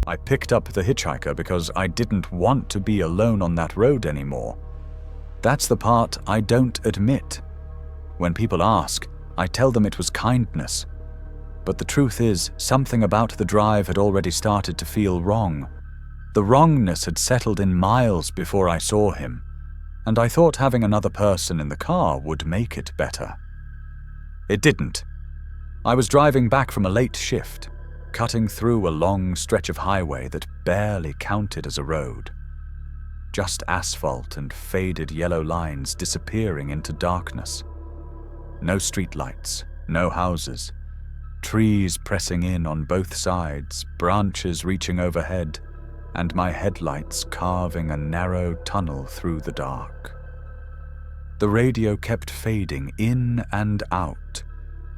I picked up the hitchhiker because I didn't want to be alone on that road anymore. That's the part I don't admit. When people ask, I tell them it was kindness. But the truth is, something about the drive had already started to feel wrong. The wrongness had settled in miles before I saw him, and I thought having another person in the car would make it better. It didn't. I was driving back from a late shift, cutting through a long stretch of highway that barely counted as a road. Just asphalt and faded yellow lines disappearing into darkness. No streetlights, no houses. Trees pressing in on both sides, branches reaching overhead, and my headlights carving a narrow tunnel through the dark. The radio kept fading in and out,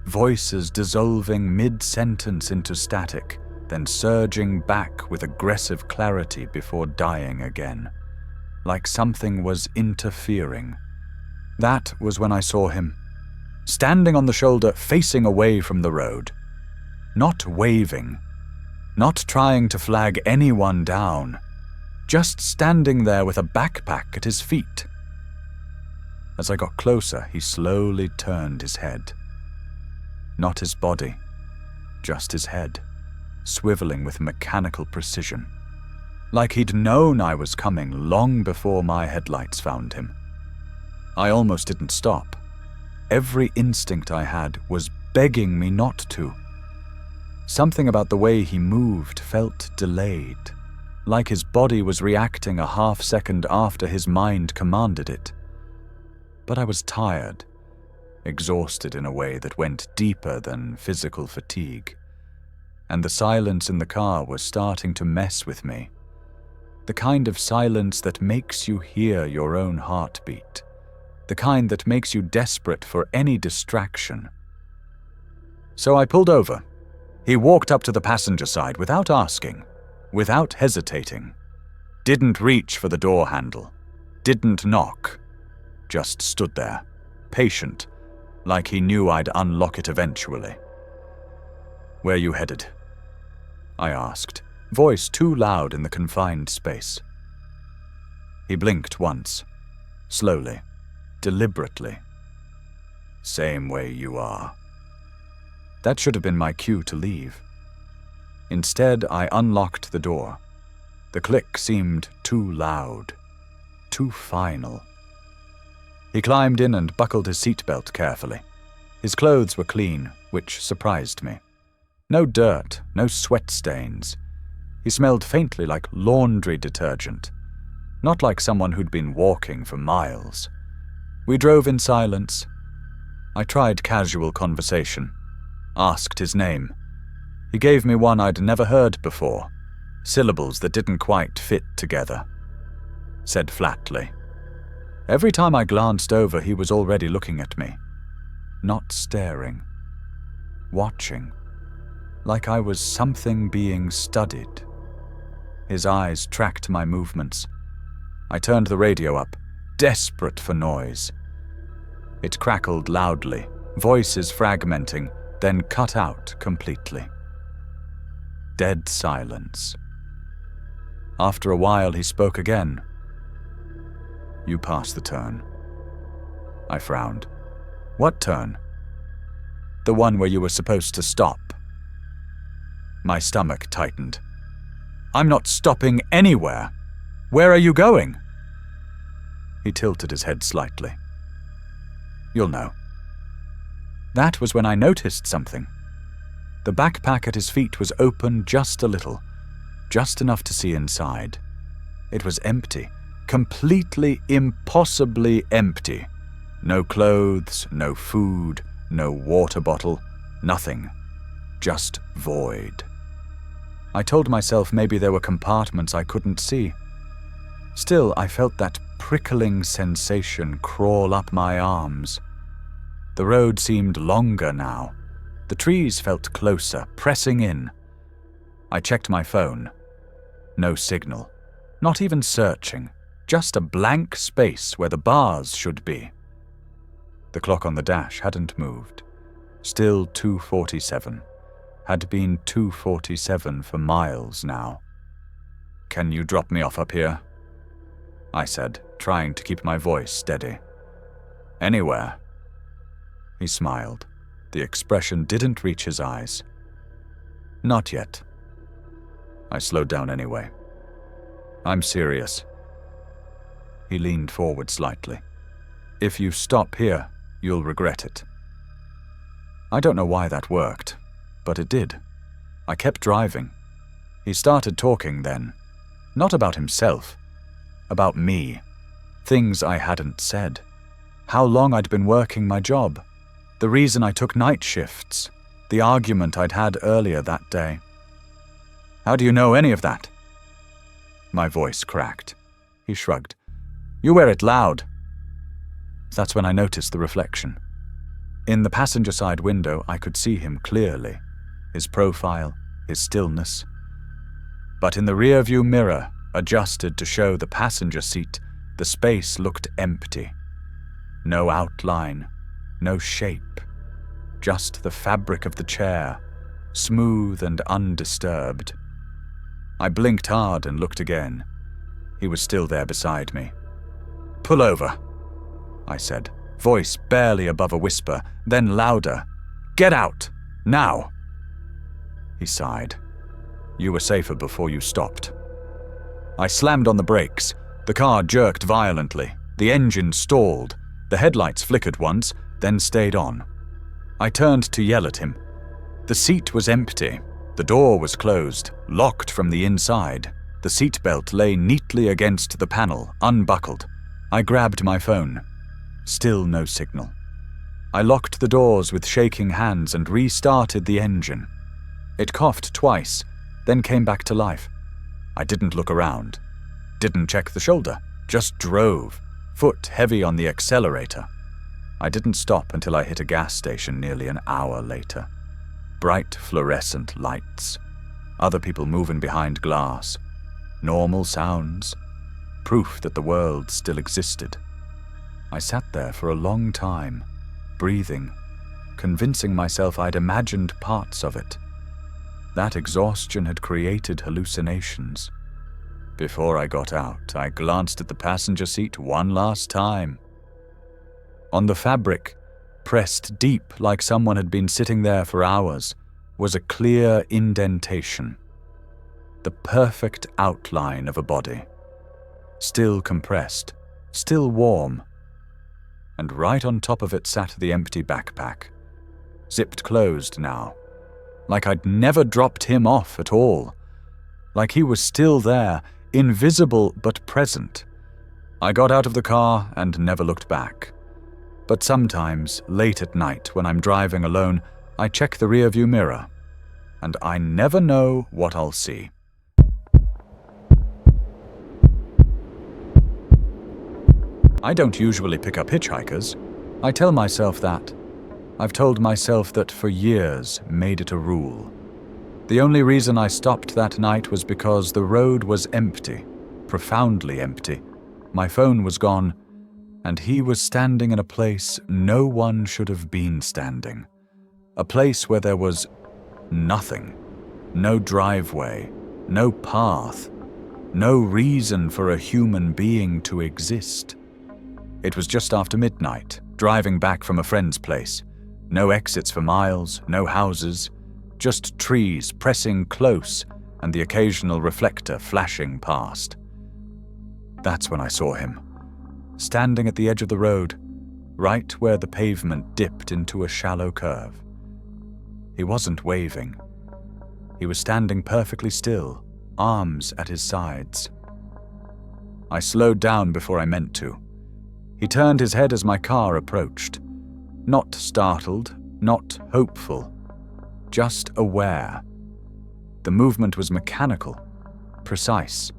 voices dissolving mid-sentence into static, then surging back with aggressive clarity before dying again, like something was interfering. That was when I saw him, standing on the shoulder facing away from the road. Not waving, not trying to flag anyone down, just standing there with a backpack at his feet. As I got closer, he slowly turned his head. Not his body, just his head, swiveling with mechanical precision, like he'd known I was coming long before my headlights found him. I almost didn't stop. Every instinct I had was begging me not to. Something about the way he moved felt delayed, like his body was reacting a half-second after his mind commanded it. But I was tired, exhausted in a way that went deeper than physical fatigue, and the silence in the car was starting to mess with me. The kind of silence that makes you hear your own heartbeat, the kind that makes you desperate for any distraction. So I pulled over. He walked up to the passenger side without asking, without hesitating. Didn't reach for the door handle. Didn't knock. Just stood there, patient, like he knew I'd unlock it eventually. "Where you headed?" I asked, voice too loud in the confined space. He blinked once, slowly, deliberately. "Same way you are." That should have been my cue to leave. Instead, I unlocked the door. The click seemed too loud, too final. He climbed in and buckled his seatbelt carefully. His clothes were clean, which surprised me. No dirt, no sweat stains. He smelled faintly like laundry detergent, not like someone who'd been walking for miles. We drove in silence. I tried casual conversation. Asked his name. He gave me one I'd never heard before, syllables that didn't quite fit together. Said flatly. Every time I glanced over, he was already looking at me. Not staring. Watching. Like I was something being studied. His eyes tracked my movements. I turned the radio up, desperate for noise. It crackled loudly, voices fragmenting, then cut out completely. Dead silence. After a while, he spoke again. "You passed the turn." I frowned. "What turn?" "The one where you were supposed to stop." My stomach tightened. "I'm not stopping anywhere. Where are you going?" He tilted his head slightly. "You'll know." That was when I noticed something. The backpack at his feet was open just a little, just enough to see inside. It was empty, completely, impossibly empty. No clothes, no food, no water bottle, nothing. Just void. I told myself maybe there were compartments I couldn't see. Still, I felt that prickling sensation crawl up my arms. The road seemed longer now. The trees felt closer, pressing in. I checked my phone. No signal. Not even searching. Just a blank space where the bars should be. The clock on the dash hadn't moved. Still 2:47. Had been 2:47 for miles now. "Can you drop me off up here?" I said, trying to keep my voice steady. "Anywhere." He smiled. The expression didn't reach his eyes. "Not yet." I slowed down anyway. "I'm serious." He leaned forward slightly. "If you stop here, you'll regret it." I don't know why that worked, but it did. I kept driving. He started talking then. Not about himself. About me. Things I hadn't said. How long I'd been working my job. The reason I took night shifts. The argument I'd had earlier that day. "How do you know any of that?" My voice cracked. He shrugged. "You wear it loud." That's when I noticed the reflection. In the passenger side window, I could see him clearly. His profile, his stillness. But in the rear-view mirror, adjusted to show the passenger seat, the space looked empty. No outline, no shape. Just the fabric of the chair, smooth and undisturbed. I blinked hard and looked again. He was still there beside me. "Pull over," I said, voice barely above a whisper, then louder. "Get out! Now!" He sighed. "You were safer before you stopped." I slammed on the brakes. The car jerked violently. The engine stalled. The headlights flickered once, then stayed on. I turned to yell at him. The seat was empty. The door was closed, locked from the inside. The seatbelt lay neatly against the panel, unbuckled. I grabbed my phone. Still no signal. I locked the doors with shaking hands and restarted the engine. It coughed twice, then came back to life. I didn't look around. Didn't check the shoulder. Just drove, foot heavy on the accelerator. I didn't stop until I hit a gas station nearly an hour later. Bright fluorescent lights. Other people moving behind glass. Normal sounds. Proof that the world still existed. I sat there for a long time, breathing, convincing myself I'd imagined parts of it. That exhaustion had created hallucinations. Before I got out, I glanced at the passenger seat one last time. On the fabric, pressed deep like someone had been sitting there for hours, was a clear indentation. The perfect outline of a body. Still compressed, still warm. And right on top of it sat the empty backpack. Zipped closed now. Like I'd never dropped him off at all. Like he was still there, invisible but present. I got out of the car and never looked back. But sometimes, late at night when I'm driving alone, I check the rearview mirror. And I never know what I'll see. I don't usually pick up hitchhikers. I tell myself that. I've told myself that for years, made it a rule. The only reason I stopped that night was because the road was empty, profoundly empty. My phone was gone, and he was standing in a place no one should have been standing. A place where there was nothing. No driveway, no path, no reason for a human being to exist. It was just after midnight, driving back from a friend's place. No exits for miles, no houses, just trees pressing close and the occasional reflector flashing past. That's when I saw him, standing at the edge of the road, right where the pavement dipped into a shallow curve. He wasn't waving. He was standing perfectly still, arms at his sides. I slowed down before I meant to. He turned his head as my car approached. Not startled, not hopeful, just aware. The movement was mechanical, precise.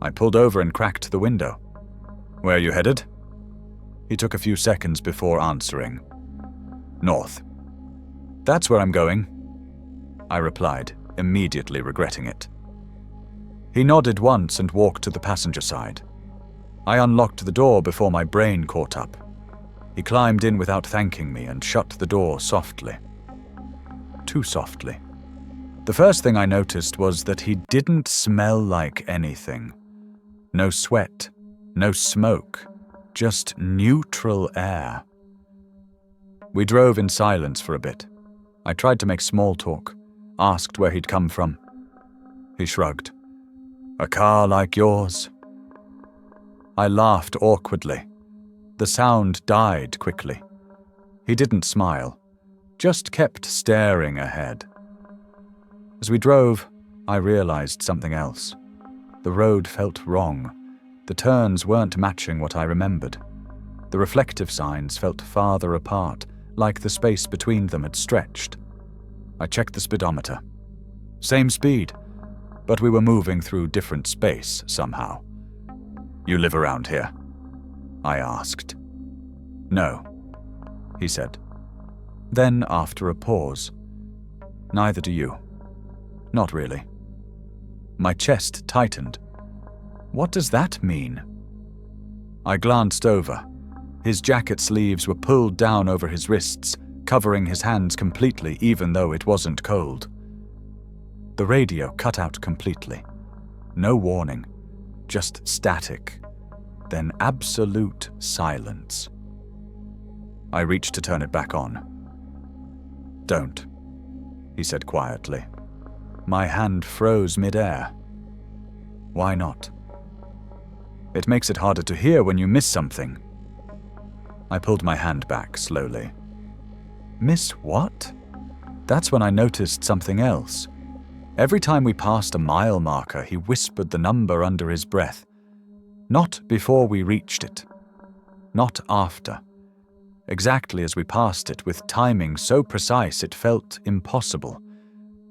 I pulled over and cracked the window. "Where are you headed?" He took a few seconds before answering. "North." "That's where I'm going," I replied, immediately regretting it. He nodded once and walked to the passenger side. I unlocked the door before my brain caught up. He climbed in without thanking me and shut the door softly. Too softly. The first thing I noticed was that he didn't smell like anything. No sweat, no smoke, just neutral air. We drove in silence for a bit. I tried to make small talk, asked where he'd come from. He shrugged. "A car like yours?" I laughed awkwardly. The sound died quickly. He didn't smile, just kept staring ahead. As we drove, I realized something else. The road felt wrong. The turns weren't matching what I remembered. The reflective signs felt farther apart, like the space between them had stretched. I checked the speedometer. Same speed, but we were moving through different space somehow. "You live around here?" I asked. "No," he said. Then, after a pause, "Neither do you." "Not really." My chest tightened. What does that mean? I glanced over. His jacket sleeves were pulled down over his wrists, covering his hands completely even though it wasn't cold. The radio cut out completely. No warning, just static, then absolute silence. I reached to turn it back on. "Don't," he said quietly. My hand froze mid-air. "Why not?" "It makes it harder to hear when you miss something." I pulled my hand back slowly. Miss what? That's when I noticed something else. Every time we passed a mile marker, he whispered the number under his breath. Not before we reached it. Not after. Exactly as we passed it, with timing so precise it felt impossible.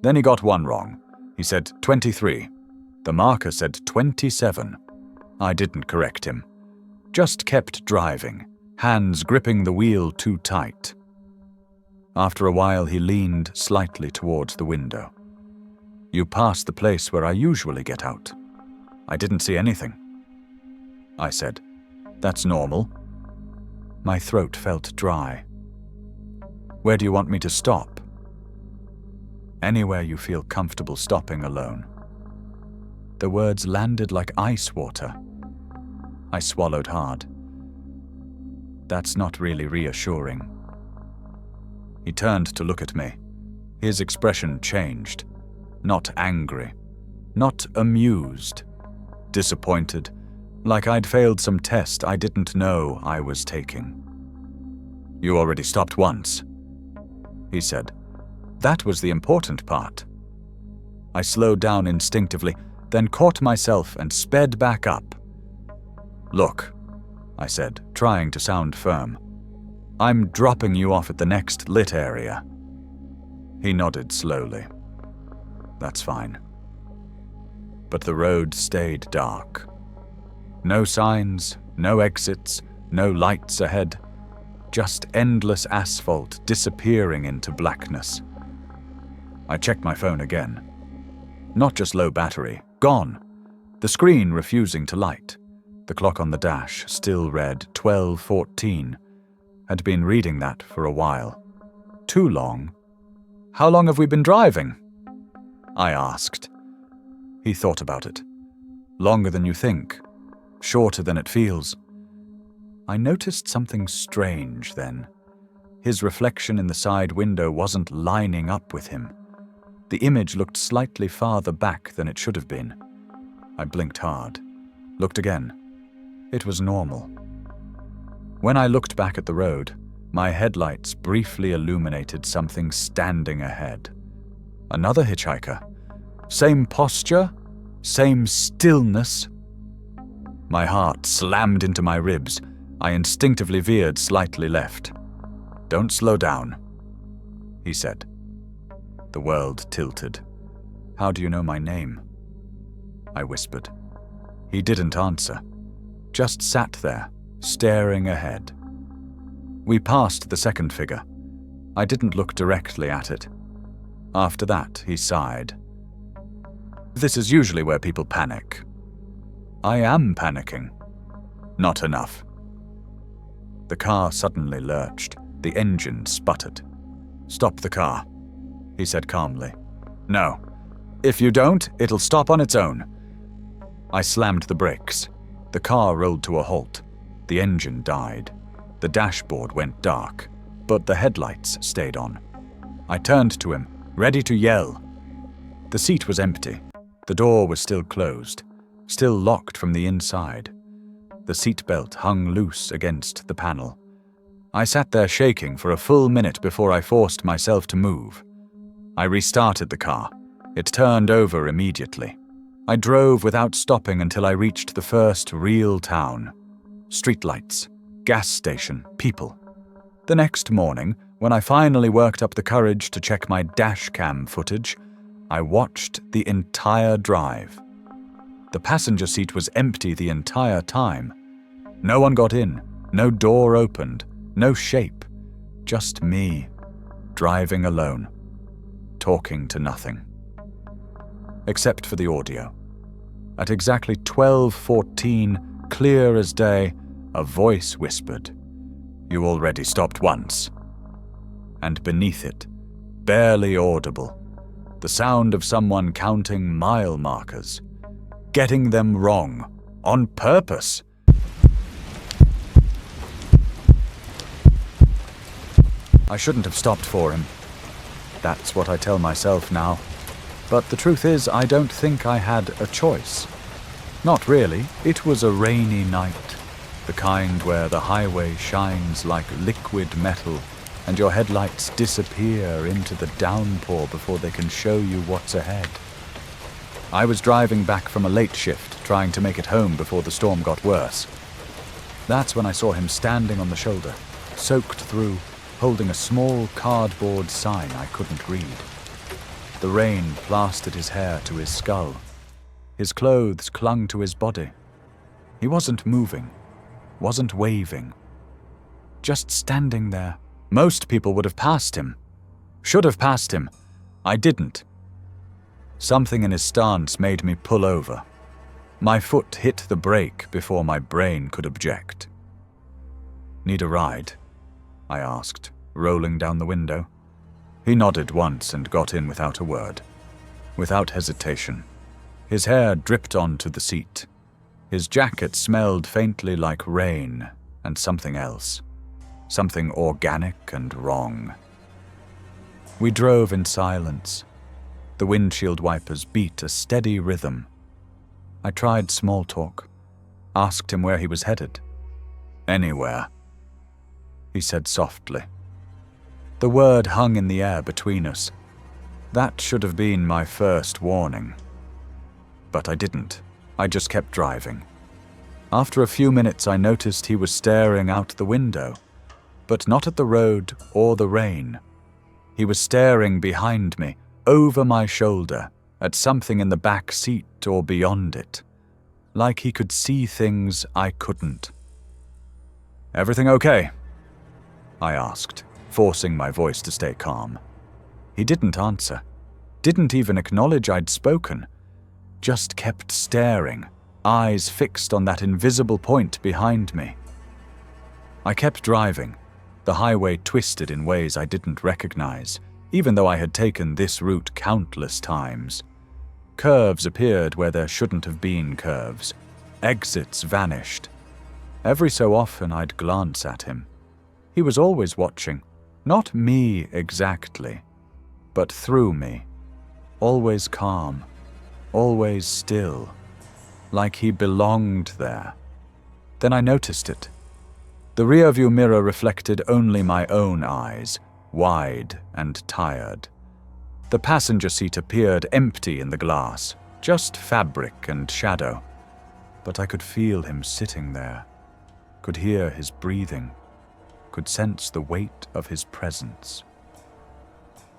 Then he got one wrong. He said 23. The marker said 27. I didn't correct him. Just kept driving, hands gripping the wheel too tight. After a while, he leaned slightly towards the window. "You passed the place where I usually get out." "I didn't see anything." I said, "That's normal." My throat felt dry. "Where do you want me to stop?" "Anywhere you feel comfortable stopping alone." The words landed like ice water. I swallowed hard. That's not really reassuring. He turned to look at me. His expression changed. Not angry. Not amused. Disappointed. Like I'd failed some test I didn't know I was taking. "You already stopped once," he said. That was the important part. I slowed down instinctively, then caught myself and sped back up. "Look," I said, trying to sound firm. "I'm dropping you off at the next lit area." He nodded slowly. "That's fine." But the road stayed dark. No signs, no exits, no lights ahead. Just endless asphalt disappearing into blackness. I checked my phone again. Not just low battery, gone. The screen refusing to light. The clock on the dash still read 12:14. Had been reading that for a while. Too long. "How long have we been driving?" I asked. He thought about it. "Longer than you think. Shorter than it feels." I noticed something strange then. His reflection in the side window wasn't lining up with him. The image looked slightly farther back than it should have been. I blinked hard. Looked again. It was normal. When I looked back at the road, my headlights briefly illuminated something standing ahead. Another hitchhiker. Same posture, same stillness. My heart slammed into my ribs. I instinctively veered slightly left. "Don't slow down," he said. The world tilted. "How do you know my name?" I whispered. He didn't answer. Just sat there, staring ahead. We passed the second figure. I didn't look directly at it. After that, he sighed. "This is usually where people panic." "I am panicking." "Not enough." The car suddenly lurched. The engine sputtered. "Stop the car," he said calmly. No. If you don't, it'll stop on its own." I slammed the brakes. The car rolled to a halt. The engine died. The dashboard went dark, but the headlights stayed on. I turned to him, ready to yell. The seat was empty. The door was still closed, still locked from the inside. The seatbelt hung loose against the panel. I sat there shaking for a full minute before I forced myself to move. I restarted the car. It turned over immediately. I drove without stopping until I reached the first real town. Streetlights, gas station, people. The next morning, when I finally worked up the courage to check my dash cam footage, I watched the entire drive. The passenger seat was empty the entire time. No one got in, no door opened, no shape. Just me, driving alone, talking to nothing. Except for the audio. At exactly 12:14, clear as day, a voice whispered, "You already stopped once." And beneath it, barely audible, the sound of someone counting mile markers, getting them wrong, on purpose. I shouldn't have stopped for him. That's what I tell myself now. But the truth is, I don't think I had a choice. Not really. It was a rainy night, the kind where the highway shines like liquid metal and your headlights disappear into the downpour before they can show you what's ahead. I was driving back from a late shift, trying to make it home before the storm got worse. That's when I saw him standing on the shoulder, soaked through, holding a small cardboard sign I couldn't read. The rain plastered his hair to his skull. His clothes clung to his body. He wasn't moving, wasn't waving. Just standing there. Most people would have passed him. Should have passed him. I didn't. Something in his stance made me pull over. My foot hit the brake before my brain could object. "Need a ride?" I asked, rolling down the window. He nodded once and got in without a word, without hesitation. His hair dripped onto the seat. His jacket smelled faintly like rain and something else, something organic and wrong. We drove in silence. The windshield wipers beat a steady rhythm. I tried small talk, asked him where he was headed. "Anywhere," he said softly. The word hung in the air between us. That should have been my first warning. But I didn't. I just kept driving. After a few minutes, I noticed he was staring out the window, but not at the road or the rain. He was staring behind me, over my shoulder, at something in the back seat or beyond it, like he could see things I couldn't. "Everything okay?" I asked, forcing my voice to stay calm. He didn't answer, didn't even acknowledge I'd spoken, just kept staring, eyes fixed on that invisible point behind me. I kept driving. The highway twisted in ways I didn't recognize, even though I had taken this route countless times. Curves appeared where there shouldn't have been curves. Exits vanished. Every so often I'd glance at him. He was always watching. Not me exactly, but through me. Always calm, always still, like he belonged there. Then I noticed it. The rearview mirror reflected only my own eyes, wide and tired. The passenger seat appeared empty in the glass, just fabric and shadow. But I could feel him sitting there, could hear his breathing, could sense the weight of his presence.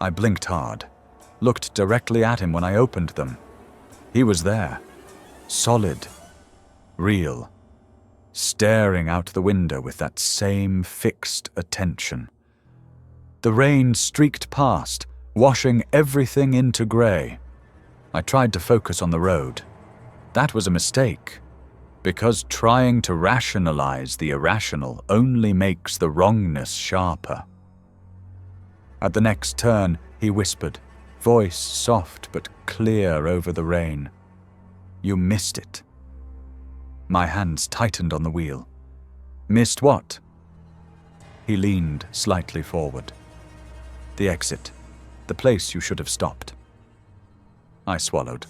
I blinked hard, looked directly at him when I opened them. He was there, solid, real, staring out the window with that same fixed attention. The rain streaked past, washing everything into grey. I tried to focus on the road. That was a mistake, because trying to rationalize the irrational only makes the wrongness sharper. At the next turn, he whispered, voice soft but clear over the rain. "You missed it." My hands tightened on the wheel. "Missed what?" He leaned slightly forward. "The exit. The place you should have stopped." I swallowed.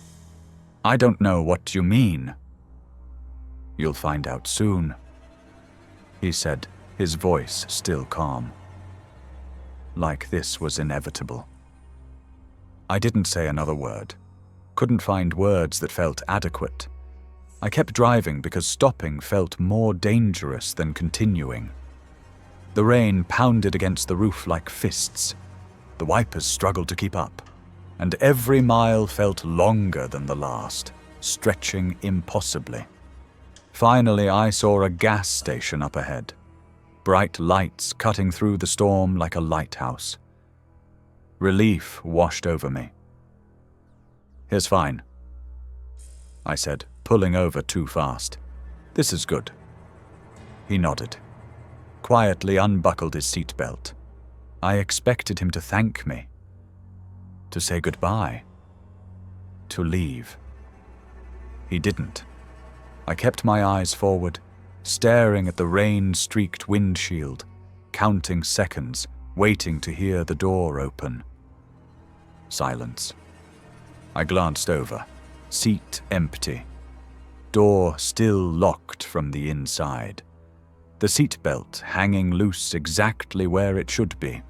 "I don't know what you mean." "You'll find out soon," he said, his voice still calm. Like this was inevitable. I didn't say another word. Couldn't find words that felt adequate. I kept driving because stopping felt more dangerous than continuing. The rain pounded against the roof like fists. The wipers struggled to keep up, and every mile felt longer than the last, stretching impossibly. Finally, I saw a gas station up ahead, bright lights cutting through the storm like a lighthouse. Relief washed over me. "Here's fine," I said, pulling over too fast. "This is good." He nodded, quietly unbuckled his seatbelt. I expected him to thank me, to say goodbye, to leave. He didn't. I kept my eyes forward, staring at the rain-streaked windshield, counting seconds, waiting to hear the door open. Silence. I glanced over. Seat empty. Door still locked from the inside. The seatbelt hanging loose exactly where it should be.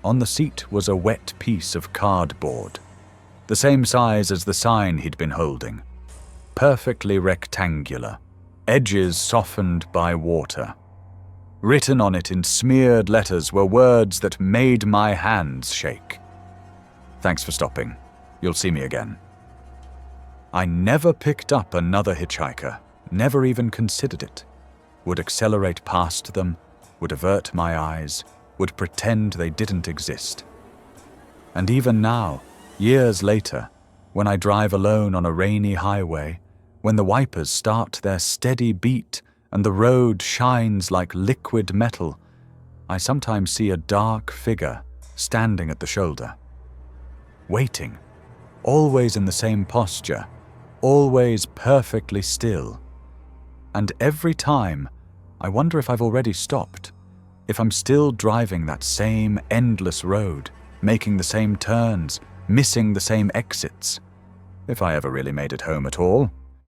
On the seat was a wet piece of cardboard, the same size as the sign he'd been holding. Perfectly rectangular, edges softened by water. Written on it in smeared letters were words that made my hands shake. "Thanks for stopping. You'll see me again." I never picked up another hitchhiker, never even considered it. Would accelerate past them, would avert my eyes, would pretend they didn't exist. And even now, years later, when I drive alone on a rainy highway, when the wipers start their steady beat and the road shines like liquid metal, I sometimes see a dark figure standing at the shoulder. Waiting, always in the same posture, always perfectly still. And every time, I wonder if I've already stopped, if I'm still driving that same endless road, making the same turns, missing the same exits, if I ever really made it home at all.